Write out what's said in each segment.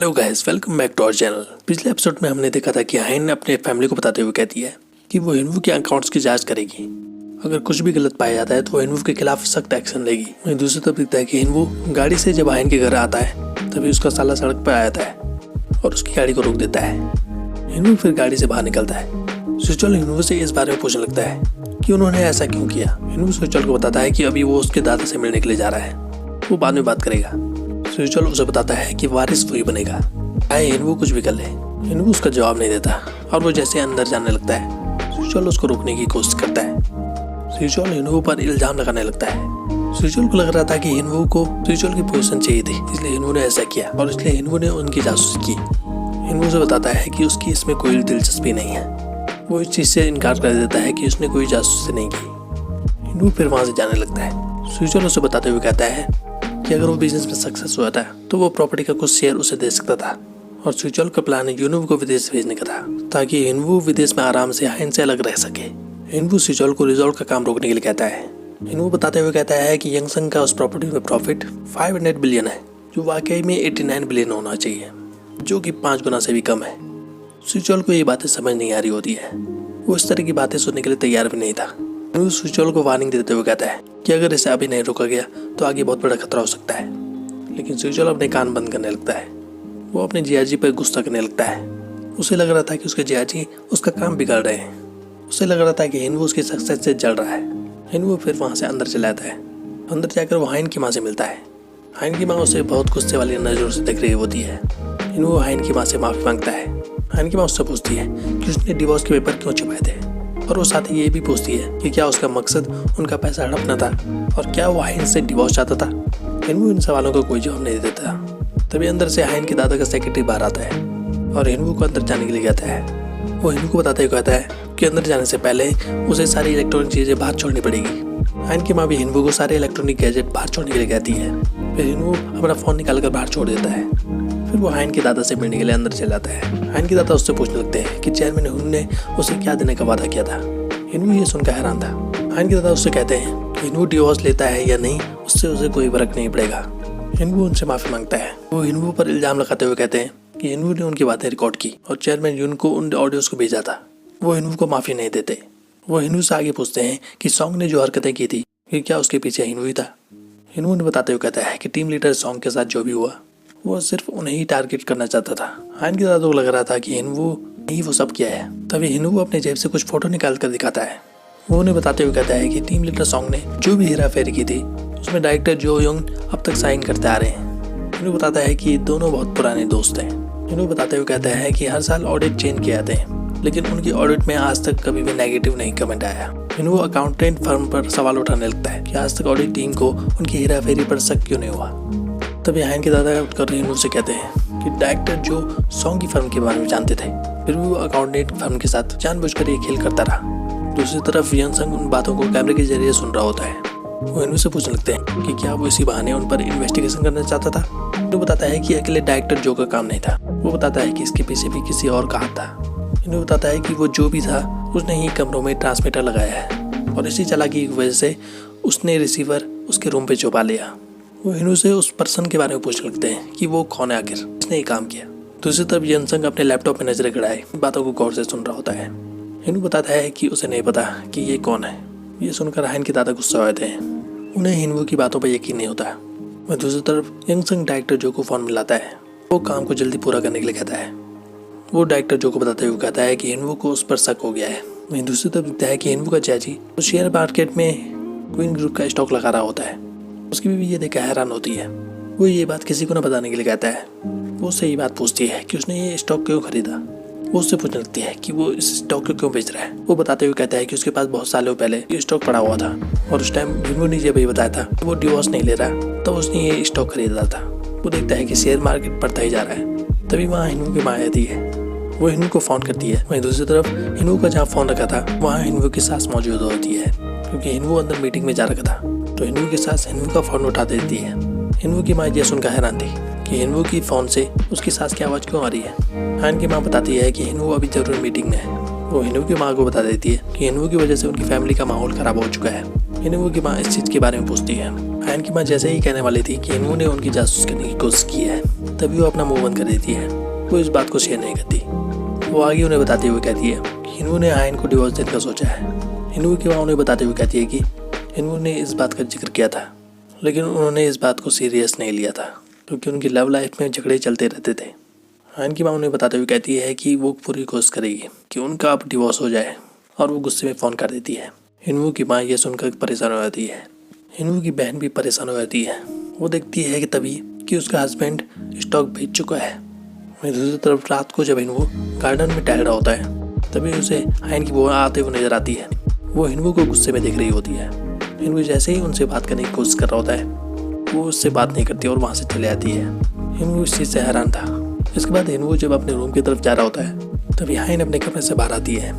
Hello guys, welcome back to our channel. पिछले episode में हमने देखा था कि हाइन ने अपने फैमिली को बताते हुए कहती है कि वो हिनवू के अकाउंट्स की जांच करेगी। अगर कुछ भी गलत पाया जाता है तो वो हिनवू के खिलाफ सख्त एक्शन लेगी। वहीं दूसरी तरफ दिखता है कि हिनवू गाड़ी से जब हाइन के घर आता है तभी उसका साला सड़क पर आ जाता है और उसकी गाड़ी को रोक देता है। हिनवू फिर गाड़ी से बाहर निकलता है। सुचल हिनवू से इस बारे में पूछने लगता है कि उन्होंने ऐसा क्यों किया। हिनवू सुचल को बताता है कि अभी वो उसके दादा से मिलने के लिए जा रहा है, वो बाद में बात करेगा। सुचल उसे बताता है कि वारिस वही बनेगा, चाहे हिनवू कुछ भी कर ले। हिनवू उसका जवाब नहीं देता और वो जैसे अंदर जाने लगता है सुचल उसको रोकने की कोशिश करता है। सुचल हिनवू पर इल्जाम लगाने लगता है। सुचल को लग रहा था कि हिनवू को सुचल की पोजीशन चाहिए थी, इसलिए हिनवू ने ऐसा किया और इसलिए हिनवू ने उनकी जासूसी की। हिनवू से बताता है कि उसकी इसमें कोई दिलचस्पी नहीं है। वो इस चीज़ से इनकार कर देता है कि उसने कोई जासूसी नहीं की। हिनवू फिर वहाँ से जाने लगता है। सुचल उसे बताते हुए कहता है कि अगर वो बिजनेस में सक्सेस हुआ था तो वो प्रॉपर्टी का कुछ शेयर उसे दे सकता था और सुचल का प्लान हिनवू को विदेश भेजने का था ताकि हिनवू विदेश में आराम से हाइन से अलग रह सके। हिनवू सुचल को रिजॉल्ट का काम रोकने के लिए कहता है। हिनवू बताते हुए कहता है कि यंगसंग का उस प्रॉपर्टी में प्रॉफिट 500 बिलियन है, जो वाकई में 89 बिलियन होना चाहिए, जो कि 5 गुना से भी कम है। सुचल को ये बातें समझ नहीं आ रही होती है। वो इस तरह की बातें सुनने के लिए तैयार भी नहीं था। हिनवू सुचल को वार्निंग देते हुए कहता है कि अगर इसे अभी नहीं रोका गया तो आगे बहुत बड़ा खतरा हो सकता है। लेकिन सुचल अपने कान बंद करने लगता है। वो अपने जियाजी पर गुस्सा करने लगता है। उसे लग रहा था कि उसके जियाजी उसका काम बिगाड़ रहे हैं। उसे लग रहा था कि हिनवू उसकी सक्सेस से जल रहा है। हिनवू फिर वहाँ से अंदर चला जाता है। अंदर जाकर वो हाइन की माँ से मिलता है। हाइन की माँ उसे बहुत गुस्से वाली नज़रों से देख रही होती है। हिनवू हाइन की माँ से माफ़ी मांगता है। हाइन की माँ उससे पूछती है कि उसने डिवोर्स के पेपर क्यों छुपाए थे और वो साथ ही ये भी पूछती है कि क्या उसका मकसद उनका पैसा हड़पना था और क्या वो हाइन से डिवोर्स चाहता था। हिनवू इन सवालों का कोई जवाब नहीं देता। तभी अंदर से हाइन के दादा का सेक्रेटरी बाहर आता है और हिनवू को अंदर जाने के लिए कहता है। वो हिनवू को बताते हुए कहता है कि अंदर जाने से पहले उसे सारी इलेक्ट्रॉनिक चीज़ें बाहर छोड़नी पड़ेगी। हाइन की माँ भी हिनवू को सारे इलेक्ट्रॉनिक गैजेट बाहर छोड़ने के लिए कहती है। फिर हिनवू अपना फ़ोन निकाल कर बाहर छोड़ देता है। फिर वो हाइन के दादा से मिलने के लिए अंदर चला जाता है। हाइन के दादा उससे पूछने लगते हैं कि चेयरमैन हुन ने उसे क्या देने का वादा किया था। हिनवू ये सुनकर हैरान था। हाइन के दादा उससे कहते हैं कि हिनवू डिवोर्स लेता है या नहीं उससे उसे कोई फर्क नहीं पड़ेगा। हिनवू उनसे माफ़ी मांगता है। वो हिनवू पर इल्ज़ाम लगाते हुए कहते हैं कि हिनवू ने उनकी बातें रिकॉर्ड की और चेयरमैन यून को उन ऑडियोज़ को भेजा था। वो हिनवू को माफ़ी नहीं देते। वो हिनवू से आगे पूछते हैं कि सॉन्ग ने जो हरकतें की थी कि क्या उसके पीछे हिनवू ही था। हिनवू ने बताते हुए कहता है कि टीम लीडर सॉन्ग के साथ जो भी हुआ वो सिर्फ उन्हें ही टारगेट करना चाहता था। हाइन के दादा को लग रहा था कि हिनवू ने ही वो सब किया है। तभी हिनवू अपने जेब से कुछ फोटो निकाल कर दिखाता है। वो उन्हें बताते हुए कहता है कि टीम लीडर सॉन्ग ने जो भी हेरा फेरी की थी उसमें डायरेक्टर जो यंग अब तक साइन करते आ रहे हैं। हिनवू बताता है कि दोनों बहुत पुराने दोस्त हैं। हिनवू बताते हुए कहता है कि हर साल ऑडिट चेंज किए जाते हैं, लेकिन उनकी ऑडिट में आज तक कभी भी नेगेटिव नहीं कमेंट आया। हिनवू अकाउंटेंट फर्म पर सवाल उठाने लगता है कि आज तक ऑडिट टीम को उनकी हेरा फेरी पर शक क्यों नहीं हुआ। तभी हाइन के दादा उठकर हिनवू से कहते हैं कि डायरेक्टर जो सॉन्ग की फर्म के बारे में जानते थे, फिर वो अकाउंटेंट फर्म के साथ जानबूझकर ये खेल करता रहा। दूसरी तरफ यंगसंग उन बातों को कैमरे के जरिए सुन रहा होता है। वो हिनवू से पूछने लगते हैं कि क्या वो इसी बहाने उन पर इन्वेस्टिगेशन करना चाहता था। हिनवू बताता है कि अकेले डायरेक्टर जो का काम नहीं था। वो बताता है कि इसके पीछे भी किसी और का हाथ था। हिनवू बताता है कि वो जो भी था उसने ही कमरों में ट्रांसमीटर लगाया है और इसी चालाकी की वजह से उसने रिसीवर उसके रूम पे छुपा लिया। वो हिनवू से उस पर्सन के बारे में पूछने लगते हैं कि वो कौन है, आखिर इसने ये काम किया। दूसरी तरफ यंगसंग अपने लैपटॉप में नजरें गड़ाए बातों को गौर से सुन रहा होता है। हिनवू बताता है कि उसे नहीं पता कि ये कौन है। ये सुनकर हाइन के दादा गुस्सा हो जाते हैं। उन्हें हिनवू की बातों पर यकीन नहीं होता। वह दूसरी तरफ यंगसंग डायरेक्टर जो को फ़ोन मिलाता है। वो काम को जल्दी पूरा करने के लिए कहता है। वो डायरेक्टर जो को बताते हुए कहता है कि हिनवू को उस पर शक हो गया है। वहीं दूसरी तरफ दिखता है कि हिनवू का चाची उस शेयर मार्केट में क्वीन ग्रुप का स्टॉक लगा रहा होता है। उसकी बीवी ये देखकर हैरान होती है। वो ये बात किसी को न बताने के लिए कहता है। वो उससे ये बात पूछती है कि उसने ये स्टॉक क्यों खरीदा। वो उससे पूछने लगती है कि वो इस स्टॉक को क्यों बेच रहा है। वो बताते हुए कहता है कि उसके पास बहुत सालों पहले ये स्टॉक पड़ा हुआ था और उस टाइम हिनवू ने जब ये बताया था कि वो डिवोर्स नहीं ले रहा तो उसने ये स्टॉक खरीदा था। वो देखता है कि शेयर मार्केट बढ़ता ही जा रहा है। तभी वहाँ हिनवू की माँ आती है। वो हिनवू को फ़ोन करती है। वहीं दूसरी तरफ हिनवू का जहाँ फ़ोन रखा था वहाँ हिनवू की सास मौजूद होती है, क्योंकि हिनवू अंदर मीटिंग में जा रखा था। तो हिनवू की सास हिनवू का फ़ोन उठा देती है। हिनवू की माँ ये सुनकर हैरान थी कि हिनवू की फ़ोन से उसकी सास की आवाज़ क्यों आ रही है। हाइन की माँ बताती है कि हिनवू अभी ज़रूर मीटिंग में है। वो हिनवू की माँ को बता देती है कि हिनवू की वजह से उनकी फैमिली का माहौल ख़राब हो चुका है। हिनवू की माँ इस चीज़ के बारे में पूछती है। हाइन की माँ जैसे ही कहने वाली थी कि हिनवू ने उनकी जासूस करने की कोशिश की है, तभी वो अपना मुंह बंद कर देती है। वो इस बात को शेयर नहीं करती। वो आगे उन्हें बताते हुए कहती है कि हिनवू ने हाइन को डिवोर्स देने का सोचा है। हिनवू की माँ उन्हें बताते हुए कहती है कि हिनवू ने इस बात का जिक्र किया था, लेकिन उन्होंने इस बात को सीरियस नहीं लिया था क्योंकि उनकी लव लाइफ में झगड़े चलते रहते थे। हाइन की माँ उन्हें बताते हुए कहती है कि वो पूरी कोशिश करेगी कि उनका अब डिवोर्स हो जाए, और वो गुस्से में फ़ोन कर देती है। हिनवू की माँ यह सुनकर परेशान हो जाती है। हिनवू की बहन भी परेशान हो जाती है। वो देखती है कि तभी कि उसका हस्बैंड स्टॉक बेच चुका है। वहीं दूसरी तरफ रात को जब हिनवू गार्डन में टहल रहा होता है, तभी उसे हाइन की बुआ आते हुए नजर आती है। वो हिनवू को गुस्से में देख रही होती है। हिनवू जैसे ही उनसे बात करने की कोशिश कर रहा होता है, वो उससे बात नहीं करती और वहाँ से चले आती है। हिनवू इस चीज़ से हैरान था। इसके बाद हिनवू जब अपने रूम की तरफ जा रहा होता है, तभी हाइन अपने कमरे से बाहर आती है।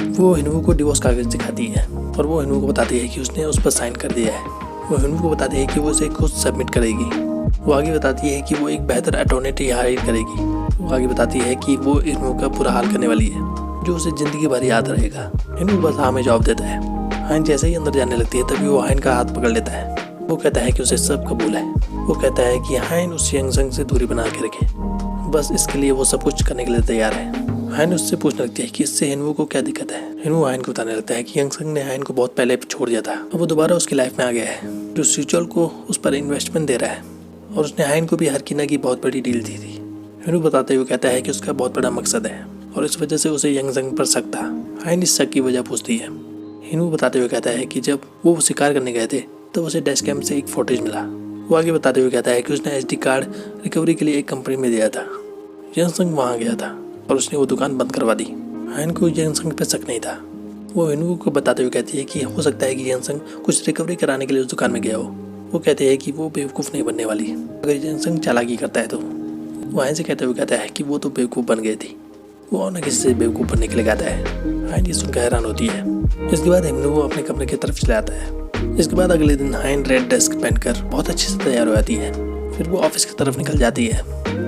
वो हिनवू को डिवोर्स कागज दिखाती है और वो हिनवू को बताती है कि उसने उस पर साइन कर दिया है। वो हिनवू को बताती है कि वो इसे खुद सबमिट करेगी। वो आगे बताती है कि वो एक बेहतर अटॉर्नी हायर करेगी। वो आगे बताती है कि वो हिनवू का पूरा हाल करने वाली है, जो उसे ज़िंदगी भर याद रहेगा। हिनवू बस हाँ में जवाब देता है। हाइन जैसे ही अंदर जाने लगती है, तभी वो हाइन का हाथ पकड़ लेता है। वो कहता है कि उसे सब कबूल है। वो कहता है कि हाइन उस यंगसंग से दूरी बना के रखे, बस इसके लिए वो सब कुछ करने के लिए तैयार है। हाइन उससे पूछने लगती है कि इससे हिनवू को क्या दिक्कत है। हिनवू हाइन को बताने लगता है कि यंगसंग ने हाइन को बहुत पहले छोड़ दिया था, अब वो दोबारा उसकी लाइफ में आ गया है, जो सिचुअल को उस पर इन्वेस्टमेंट दे रहा है, और उसने हाइन को भी हरकिना की बहुत बड़ी डील दी थी। हिनवू बताते हुए कहता है कि उसका बहुत बड़ा मकसद है और इस वजह से उसे यंगसंग पर शक था। हाइन इस शक की वजह पूछती है। हिनवू बताते हुए कहता है कि जब वो शिकार करने गए थे तो उसे डैश कैम से एक फुटेज मिला। वो आगे बताते हुए कहता है कि उसने SD कार्ड रिकवरी के लिए एक कंपनी में दिया था। यंगसंग वहाँ गया था और उसने वो दुकान बंद करवा दी। हाइन को यंगसंग पर शक नहीं था। वो हिनवू को बताते हुए कहती है कि हो सकता है कि यंगसंग कुछ रिकवरी कराने के लिए उस दुकान में गया हो। वो कहते हैं कि वो बेवकूफ़ नहीं बनने वाली, अगर यंगसंग चालाकी करता है तो। वो हाइन से कहते हुए कहता है कि वो तो बेवकूफ़ बन गई थी, वो और न किसी से बेवकूफ़ बनने के लिए कहता है। हाइन ये सुनकर हैरान होती है। इसके बाद हिनवू अपने कमरे की तरफ चले आता है। इसके बाद अगले दिन हाइन रेड ड्रेस पहनकर बहुत अच्छे से तैयार हो जाती है। फिर वो ऑफिस की तरफ निकल जाती है।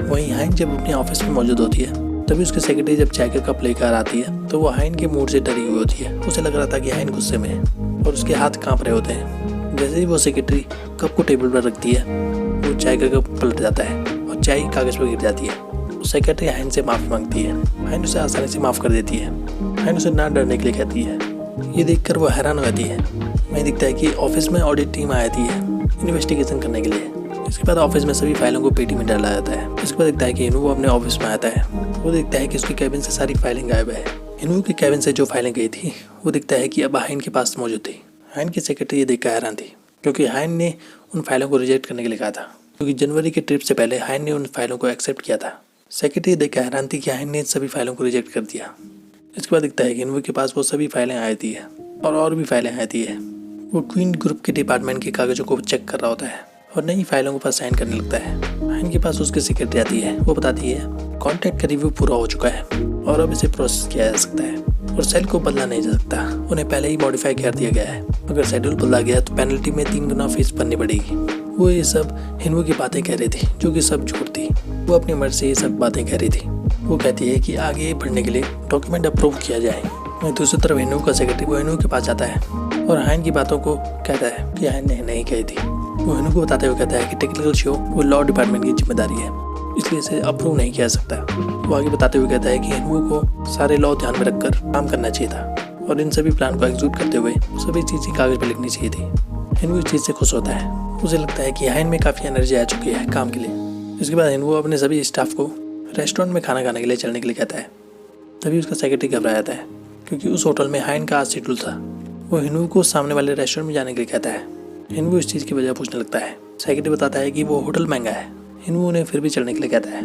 वहीं हाइन जब अपने ऑफिस में मौजूद होती है, तभी उसके सेक्रेटरी जब चाय का कप लेकर आती है, तो वो हाइन के मूड से डरी हुई होती है। उसे लग रहा था कि हाइन गुस्से में है और उसके हाथ कांप रहे होते हैं। जैसे ही वो सेक्रेटरी कप को टेबल पर रखती है, वो चाय का कप पलट जाता है और चाय कागज पर गिर जाती है। सेक्रेटरी हाइन से माफ़ी मांगती है। हाइन उसे आसानी से माफ़ कर देती है। हाइन उसे ना डरने के लिए कहती है। ये देखकर वो हैरान हो जाती है। वहीं दिखता है कि ऑफिस में ऑडिट टीम आई थी इन्वेस्टिगेशन करने के लिए। इसके बाद ऑफिस में सभी फाइलों को पेटी में डाला जाता है। इसके बाद दिखता है कि हिनवू अपने ऑफिस में आता है। वो देखता है कि उसके कैबिन से सारी फाइलें गायब है। हिनवू के कैबिन से जो फाइलें गई थी, वो दिखता है कि अब हाइन के पास मौजूद थी। हाइन की सेक्रेटरी ये देखकर हैरान थी, क्योंकि हाइन ने उन फाइलों को रिजेक्ट करने के लिए कहा था, क्योंकि जनवरी के ट्रिप से पहले हाइन ने उन फाइलों को एक्सेप्ट किया था। सेक्रेटरी देखकर हैरान थी कि हाइन ने सभी फाइलों को रिजेक्ट कर दिया। इसके बाद दिखता है कि हिनवू के पास वो सभी फाइलें आई थी और भी फाइलें आई थी। वो क्वीन ग्रुप के डिपार्टमेंट के कागजों को चेक कर रहा होता है और नई फाइलों के पास साइन करने लगता है। हाइन के पास उसकी सेक्रेटरी आती है। वो बताती है कॉन्ट्रैक्ट का रिव्यू पूरा हो चुका है और अब इसे प्रोसेस किया जा सकता है और सेल को बदला नहीं जा सकता, उन्हें पहले ही मॉडिफाई कर दिया गया है। अगर शेड्यूल बदला गया तो पेनल्टी में 3 गुना फीस भरनी पड़ेगी। वो ये सब हिनवू की बातें कह रही थी, जो कि सब झूठ थी। वो अपनी मर्जी से ये सब बातें कह रही थी। वो कहती है कि आगे बढ़ने के लिए डॉक्यूमेंट अप्रूव किया जाए। वहीं दूसरी तरफ हिनवू का सेक्रेटरी वो हिनवू के पास जाता है और हाइन की बातों को कहता है कि हाइन ने नहीं कही थी। वो हिनवू को बताते हुए कहता है कि टेक्निकल शो वो लॉ डिपार्टमेंट की जिम्मेदारी है, इसलिए इसे अप्रूव नहीं किया जा सकता। वो आगे बताते हुए कहता है कि हिनवू को सारे लॉ ध्यान में रखकर काम करना चाहिए था और इन सभी प्लान को एग्जीक्यूट करते हुए सभी चीज़ें कागज पर लिखनी चाहिए थी। हिनवू इस चीज़ से खुश होता है। उसे लगता है कि हाइन में काफ़ी एनर्जी आ चुकी है काम के लिए। इसके बाद हिनवू अपने सभी स्टाफ को रेस्टोरेंट में खाना खाने के लिए चलने के लिए कहता है। तभी उसका सेक्रेटरी घबरा जाता है, क्योंकि उस होटल में हाइन का आज शेड्यूल था। वो हिनवू को सामने वाले रेस्टोरेंट में जाने के लिए कहता है। हिनवू इस चीज़ की वजह पूछने लगता है। सेक्रेटरी बताता है कि वो होटल महंगा है। हिनवू उन्हें फिर भी चलने के लिए कहता है।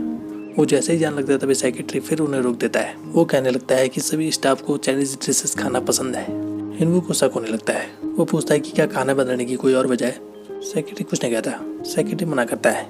वो जैसे ही जाने लगता है, तभी सेक्रेटरी फिर उन्हें रोक देता है। वो कहने लगता है कि सभी स्टाफ को चाइनीज डिशेस खाना पसंद है। हिनवू को शक होने लगता है। वो पूछता है कि क्या खाना बदलने की कोई और वजह है। सेक्रेटरी कुछ नहीं कहता। सेक्रेटरी मना करता है।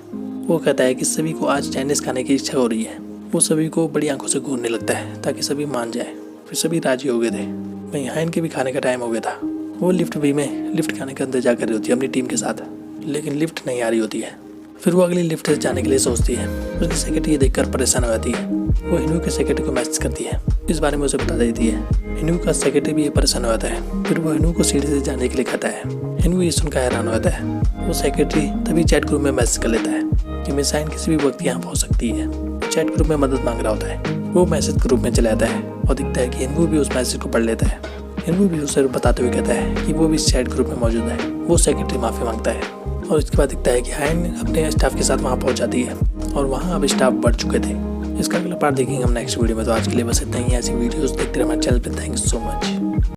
वो कहता है कि सभी को आज चाइनीज खाने की इच्छा हो रही है। वो सभी को बड़ी आंखों से घूरने लगता है ताकि सभी मान जाए। फिर सभी राजी हो गए थे। वहीं हाइन के भी खाने का टाइम हो गया था। वो लिफ्ट वे में लिफ्ट खाने का इंतजार कर रही होती है अपनी टीम के साथ, लेकिन लिफ्ट नहीं आ रही होती है। फिर वो अगली लिफ्ट से जाने के लिए सोचती है। उसकी सेक्रेटरी ये देखकर परेशान हो जाती है। वो हिनवू के सेक्रेटरी को मैसेज करती है, इस बारे में उसे बता देती है। हिनवू का सेक्रेटरी भी ये परेशान हो जाता है। फिर वो हिनवू को सीढ़ी से जाने के लिए कहता है। हिनवू ये सुनकर हैरान हो जाता है। वो सेक्रेटरी तभी चैट ग्रुप में मैसेज कर लेता है कि मिस हाइन किसी भी वक्त यहाँ पहुँच सकती है। चैट ग्रुप में मदद मांग रहा होता है। वो मैसेज ग्रुप में चला जाता है और दिखता है कि हिनवू भी उस मैसेज को पढ़ लेता है। हिनवू भी उसे बताते हुए कहता है कि वो भी इस चैट ग्रुप में मौजूद है। वो सेक्रेटरी माफ़ी मांगता है और इसके बाद दिखता है कि हाइन अपने स्टाफ के साथ वहाँ पहुँच जाती है और वहाँ अब स्टाफ बढ़ चुके थे। इसका अगला पार्ट देखेंगे हम नेक्स्ट वीडियो में। तो आज के लिए बस इतना ही। ऐसी वीडियोस देखते रहे हमारे चैनल पर। Thank you so much.